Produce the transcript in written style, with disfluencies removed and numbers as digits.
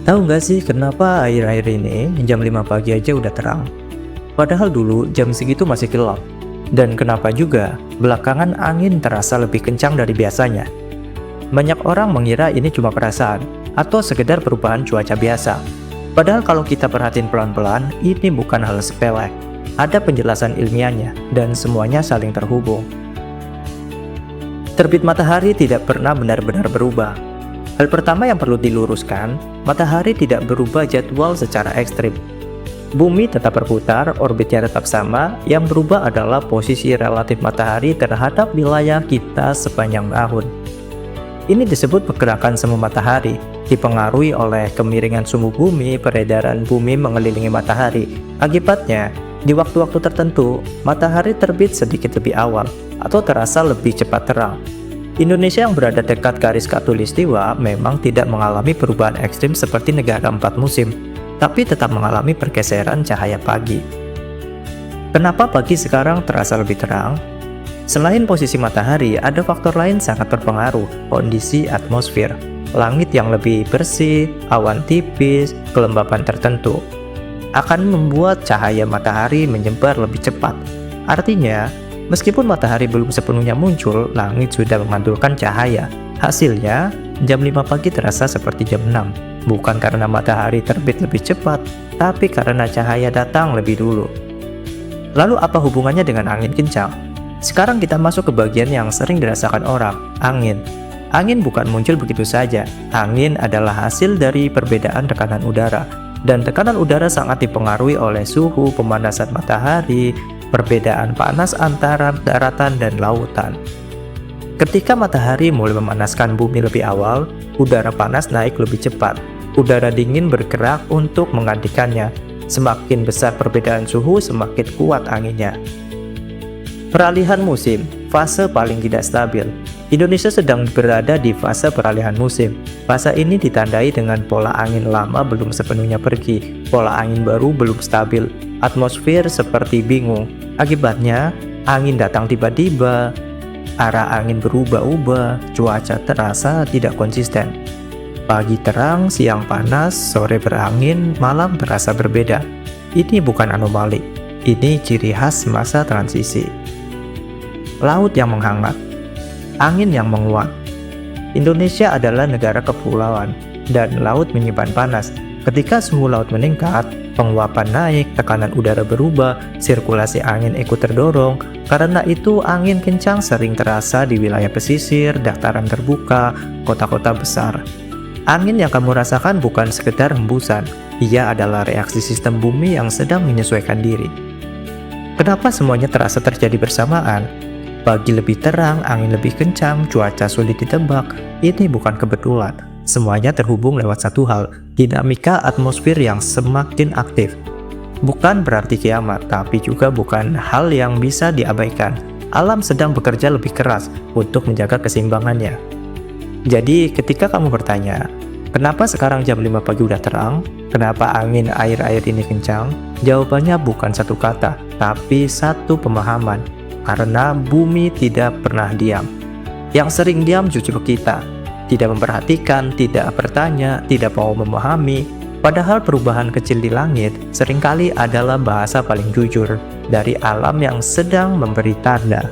Tahu nggak sih kenapa akhir-akhir ini jam 5 pagi aja udah terang? Padahal dulu jam segitu masih gelap. Dan kenapa juga belakangan angin terasa lebih kencang dari biasanya? Banyak orang mengira ini cuma perasaan atau sekedar perubahan cuaca biasa. Padahal kalau kita perhatiin pelan-pelan, ini bukan hal sepele. Ada penjelasan ilmiahnya dan semuanya saling terhubung. Terbit matahari tidak pernah benar-benar berubah. Hal pertama yang perlu diluruskan, matahari tidak berubah jadwal secara ekstrim. Bumi tetap berputar, orbitnya tetap sama, yang berubah adalah posisi relatif matahari terhadap wilayah kita sepanjang tahun. Ini disebut pergerakan semu matahari, dipengaruhi oleh kemiringan sumbu bumi, peredaran bumi mengelilingi matahari. Akibatnya, di waktu-waktu tertentu, matahari terbit sedikit lebih awal, atau terasa lebih cepat terang. Indonesia yang berada dekat garis khatulistiwa memang tidak mengalami perubahan ekstrim seperti negara 4 musim, tapi tetap mengalami pergeseran cahaya pagi. Kenapa pagi sekarang terasa lebih terang? Selain posisi matahari, ada faktor lain sangat berpengaruh, kondisi atmosfer. Langit yang lebih bersih, awan tipis, kelembapan tertentu akan membuat cahaya matahari menyebar lebih cepat. Artinya, meskipun matahari belum sepenuhnya muncul, langit sudah memantulkan cahaya. Hasilnya, jam 5 pagi terasa seperti jam 6. Bukan karena matahari terbit lebih cepat, tapi karena cahaya datang lebih dulu. Lalu apa hubungannya dengan angin kencang? Sekarang kita masuk ke bagian yang sering dirasakan orang, angin. Angin bukan muncul begitu saja. Angin adalah hasil dari perbedaan tekanan udara. Dan tekanan udara sangat dipengaruhi oleh suhu, pemanasan matahari, perbedaan panas antara daratan dan lautan. Ketika matahari mulai memanaskan bumi lebih awal, udara panas naik lebih cepat. Udara dingin bergerak untuk menggantikannya. Semakin besar perbedaan suhu, semakin kuat anginnya. Peralihan musim, fase paling tidak stabil. Indonesia sedang berada di fase peralihan musim. Fase ini ditandai dengan pola angin lama belum sepenuhnya pergi, pola angin baru belum stabil, atmosfer seperti bingung. Akibatnya, angin datang tiba-tiba, arah angin berubah-ubah, cuaca terasa tidak konsisten. Pagi terang, siang panas, sore berangin, malam terasa berbeda. Ini bukan anomali, ini ciri khas masa transisi. Laut yang menghangat, angin yang menguat. Indonesia adalah negara kepulauan, dan laut menyimpan panas. Ketika suhu laut meningkat, penguapan naik, tekanan udara berubah, sirkulasi angin ikut terdorong. Karena itu, angin kencang sering terasa di wilayah pesisir, dataran terbuka, kota-kota besar. Angin yang kamu rasakan bukan sekedar hembusan, ia adalah reaksi sistem bumi yang sedang menyesuaikan diri. Kenapa semuanya terasa terjadi bersamaan? Pagi lebih terang, angin lebih kencang, cuaca sulit ditebak. Ini bukan kebetulan. Semuanya terhubung lewat satu hal, dinamika atmosfer yang semakin aktif. Bukan berarti kiamat, tapi juga bukan hal yang bisa diabaikan. Alam sedang bekerja lebih keras untuk menjaga keseimbangannya. Jadi ketika kamu bertanya, kenapa sekarang jam 5 pagi udah terang? Kenapa angin air-air ini kencang? Jawabannya bukan satu kata, tapi satu pemahaman. Karena bumi tidak pernah diam. Yang sering diam justru kita. Tidak memperhatikan, tidak bertanya, tidak mau memahami. Padahal perubahan kecil di langit seringkali adalah bahasa paling jujur dari alam yang sedang memberi tanda.